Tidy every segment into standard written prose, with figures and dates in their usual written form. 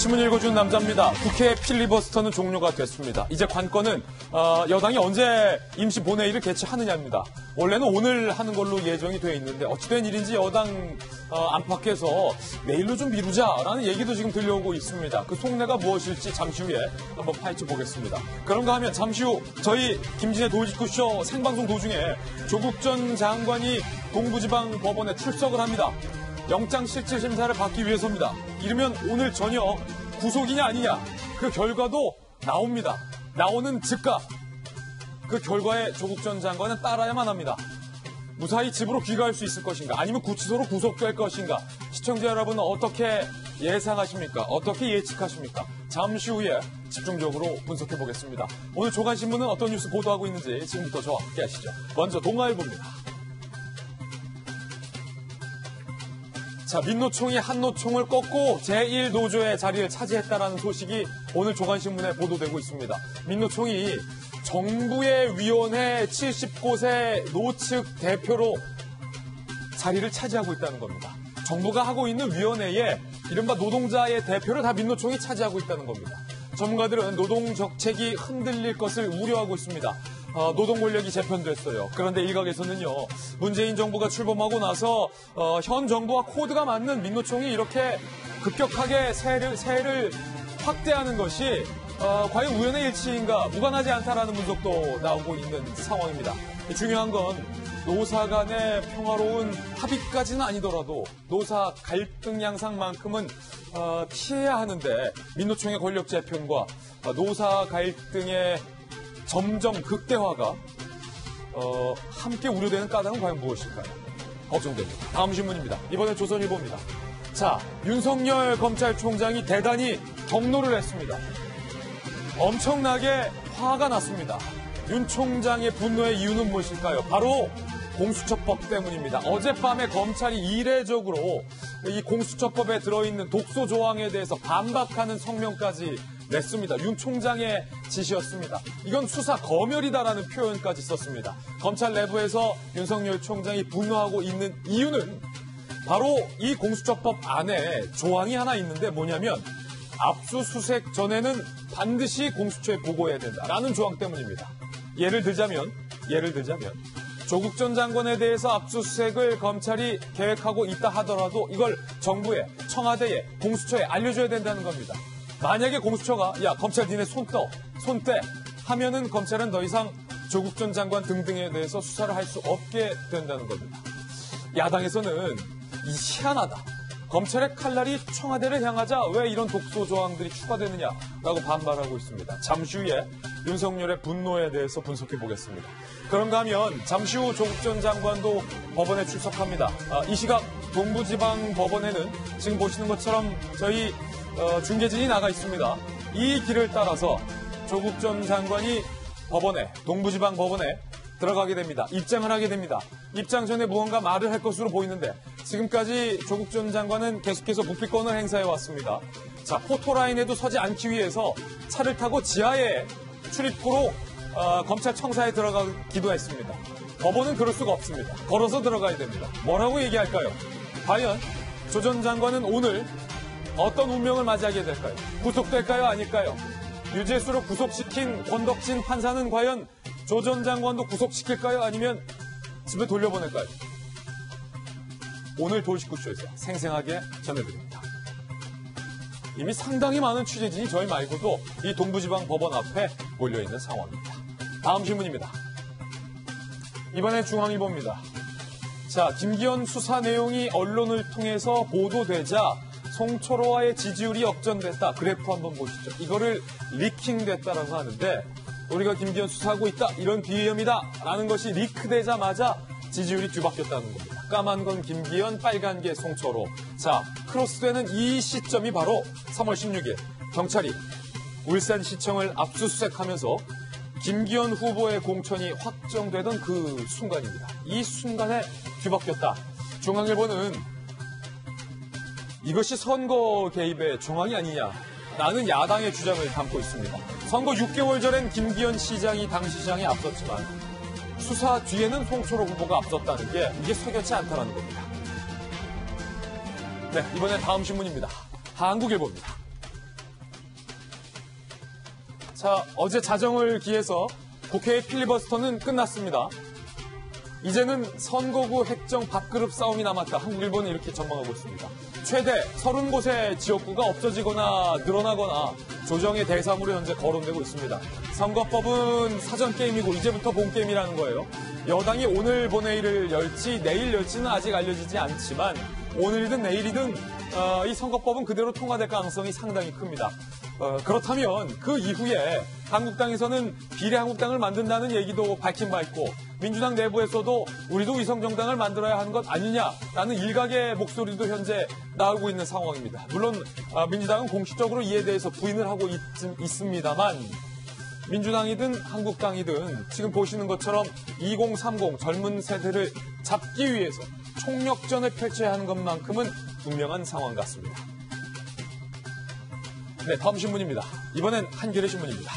신문 읽어준 남자입니다. 국회 필리버스터는 종료가 됐습니다. 이제 관건은 여당이 언제 임시 본회의를 개최하느냐입니다. 원래는 오늘 하는 걸로 예정이 되어 있는데 어찌된 일인지 여당 안팎에서 내일로 좀 미루자라는 얘기도 지금 들려오고 있습니다. 그 속내가 무엇일지 잠시 후에 한번 파헤쳐 보겠습니다. 그런가 하면 잠시 후 저희 김진애 도지구쇼 생방송 도중에 조국 전 장관이 동부지방법원에 출석을 합니다. 영장실질심사를 받기 위해서입니다. 이르면 오늘 저녁 구속이냐 아니냐 그 결과도 나옵니다. 나오는 즉각 그 결과에 조국 전 장관은 따라야만 합니다. 무사히 집으로 귀가할 수 있을 것인가 아니면 구치소로 구속될 것인가 시청자 여러분은 어떻게 예상하십니까? 어떻게 예측하십니까? 잠시 후에 집중적으로 분석해 보겠습니다. 오늘 조간신문은 어떤 뉴스 보도하고 있는지 지금부터 저와 함께 하시죠. 먼저 동아일보입니다. 자, 민노총이 한노총을 꺾고 제1노조의 자리를 차지했다라는 소식이 오늘 조간신문에 보도되고 있습니다. 민노총이 정부의 위원회 70곳의 노측 대표로 자리를 차지하고 있다는 겁니다. 정부가 하고 있는 위원회에 이른바 노동자의 대표를 다 민노총이 차지하고 있다는 겁니다. 전문가들은 노동 정책이 흔들릴 것을 우려하고 있습니다. 노동 권력이 재편됐어요. 그런데 일각에서는요, 문재인 정부가 출범하고 나서 현 정부와 코드가 맞는 민노총이 이렇게 급격하게 세를 확대하는 것이 과연 우연의 일치인가 무관하지 않다라는 분석도 나오고 있는 상황입니다. 중요한 건 노사 간의 평화로운 합의까지는 아니더라도 노사 갈등 양상만큼은 피해야 하는데 민노총의 권력 재편과 노사 갈등의 점점 극대화가 함께 우려되는 까닭은 과연 무엇일까요? 걱정됩니다. 다음 신문입니다. 이번엔 조선일보입니다. 자, 윤석열 검찰총장이 대단히 경로를 했습니다. 엄청나게 화가 났습니다. 윤 총장의 분노의 이유는 무엇일까요? 바로 공수처법 때문입니다. 어젯밤에 검찰이 이례적으로 이 공수처법에 들어있는 독소 조항에 대해서 반박하는 성명까지 냈습니다. 윤 총장의 지시였습니다. 이건 수사 검열이다라는 표현까지 썼습니다. 검찰 내부에서 윤석열 총장이 분노하고 있는 이유는 바로 이 공수처법 안에 조항이 하나 있는데 뭐냐면 압수수색 전에는 반드시 공수처에 보고해야 된다라는 조항 때문입니다. 예를 들자면 조국 전 장관에 대해서 압수수색을 검찰이 계획하고 있다 하더라도 이걸 정부에, 청와대에, 공수처에 알려줘야 된다는 겁니다. 만약에 공수처가 야 검찰 니네 손 떼 하면은 검찰은 더 이상 조국 전 장관 등등에 대해서 수사를 할 수 없게 된다는 겁니다. 야당에서는 이 희한하다. 검찰의 칼날이 청와대를 향하자 왜 이런 독소 조항들이 추가되느냐라고 반발하고 있습니다. 잠시 후에 윤석열의 분노에 대해서 분석해 보겠습니다. 그런가 하면 잠시 후 조국 전 장관도 법원에 출석합니다. 이 시각 동부지방법원에는 지금 보시는 것처럼 저희 중계진이 나가 있습니다. 이 길을 따라서 조국 전 장관이 동부지방법원에 들어가게 됩니다. 입장을 하게 됩니다. 입장 전에 무언가 말을 할 것으로 보이는데 지금까지 조국 전 장관은 계속해서 묵비권을 행사해 왔습니다. 자, 포토라인에도 서지 않기 위해서 차를 타고 지하에 출입구로 검찰 청사에 들어가기도 했습니다. 법원은 그럴 수가 없습니다. 걸어서 들어가야 됩니다. 뭐라고 얘기할까요? 과연 조 전 장관은 오늘 어떤 운명을 맞이하게 될까요? 구속될까요? 아닐까요? 유죄수로 구속시킨 권덕진 판사는 과연 조 전 장관도 구속시킬까요? 아니면 집에 돌려보낼까요? 오늘 도시구쇼에서 생생하게 전해드립니다. 이미 상당히 많은 취재진이 저희 말고도 이 동부지방법원 앞에 몰려있는 상황입니다. 다음 신문입니다. 이번엔 중앙일보입니다. 자, 김기현 수사 내용이 언론을 통해서 보도되자 송철호와의 지지율이 역전됐다. 그래프 한번 보시죠. 이거를 리킹됐다라고 하는데 우리가 김기현 수사하고 있다. 이런 비위험이다. 라는 것이 리크되자마자 지지율이 뒤바뀌었다는 겁니다. 까만 건 김기현, 빨간 게 송철호. 자, 크로스되는 이 시점이 바로 3월 16일 경찰이 울산시청을 압수수색하면서 김기현 후보의 공천이 확정되던 그 순간입니다. 이 순간에 뒤바뀌었다. 중앙일보는 이것이 선거 개입의 정황이 아니냐라는 야당의 주장을 담고 있습니다. 선거 6개월 전엔 김기현 시장이 당시 시장에 앞섰지만 수사 뒤에는 송철호 후보가 앞섰다는 게 이게 석연치 않다는 겁니다. 네, 이번엔 다음 신문입니다. 한국일보입니다. 자, 어제 자정을 기해서 국회의 필리버스터는 끝났습니다. 이제는 선거구 획정 밥그릇 싸움이 남았다. 한국일보는 이렇게 전망하고 있습니다. 최대 30곳의 지역구가 없어지거나 늘어나거나 조정의 대상으로 현재 거론되고 있습니다. 선거법은 사전게임이고 이제부터 본게임이라는 거예요. 여당이 오늘 본회의를 열지 내일 열지는 아직 알려지지 않지만 오늘이든 내일이든 이 선거법은 그대로 통과될 가능성이 상당히 큽니다. 그렇다면 그 이후에 한국당에서는 비례한국당을 만든다는 얘기도 밝힌 바 있고 민주당 내부에서도 우리도 위성정당을 만들어야 하는 것 아니냐라는 일각의 목소리도 현재 나오고 있는 상황입니다. 물론 민주당은 공식적으로 이에 대해서 부인을 하고 있습니다만 민주당이든 한국당이든 지금 보시는 것처럼 2030 젊은 세대를 잡기 위해서 총력전을 펼쳐야 하는 것만큼은 분명한 상황 같습니다. 네, 다음 신문입니다. 이번엔 한겨레 신문입니다.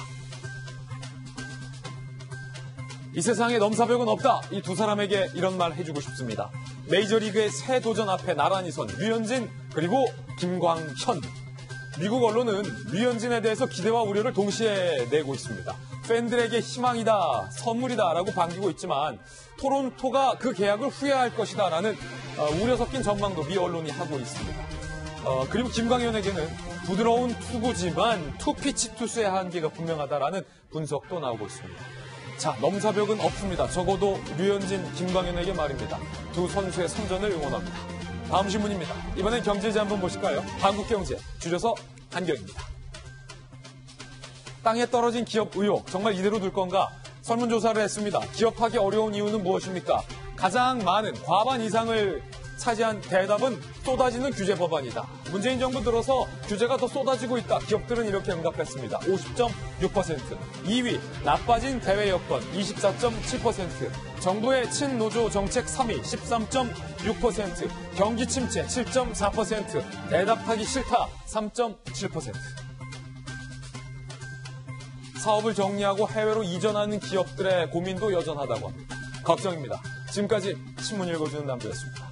이 세상에 넘사벽은 없다. 이 두 사람에게 이런 말 해주고 싶습니다. 메이저리그의 새 도전 앞에 나란히 선 류현진 그리고 김광현. 미국 언론은 류현진에 대해서 기대와 우려를 동시에 내고 있습니다. 팬들에게 희망이다, 선물이다라고 반기고 있지만 토론토가 그 계약을 후회할 것이다라는 우려 섞인 전망도 미 언론이 하고 있습니다. 그리고 김광현에게는 부드러운 투구지만 투피치 투수의 한계가 분명하다라는 분석도 나오고 있습니다. 자, 넘사벽은 없습니다. 적어도 류현진, 김광현에게 말입니다. 두 선수의 선전을 응원합니다. 다음 신문입니다. 이번엔 경제지 한번 보실까요? 한국경제, 줄여서 한경입니다. 땅에 떨어진 기업 의혹, 정말 이대로 둘 건가? 설문조사를 했습니다. 기업하기 어려운 이유는 무엇입니까? 가장 많은 과반 이상을 차지한 대답은 쏟아지는 규제 법안이다. 문재인 정부 들어서 규제가 더 쏟아지고 있다. 기업들은 이렇게 응답했습니다. 50.6%. 2위 나빠진 대외 여건 24.7%. 정부의 친노조 정책 3위 13.6%. 경기 침체 7.4%. 대답하기 싫다 3.7%. 사업을 정리하고 해외로 이전하는 기업들의 고민도 여전하다고 합니다. 걱정입니다. 지금까지 신문 읽어주는 남주였습니다.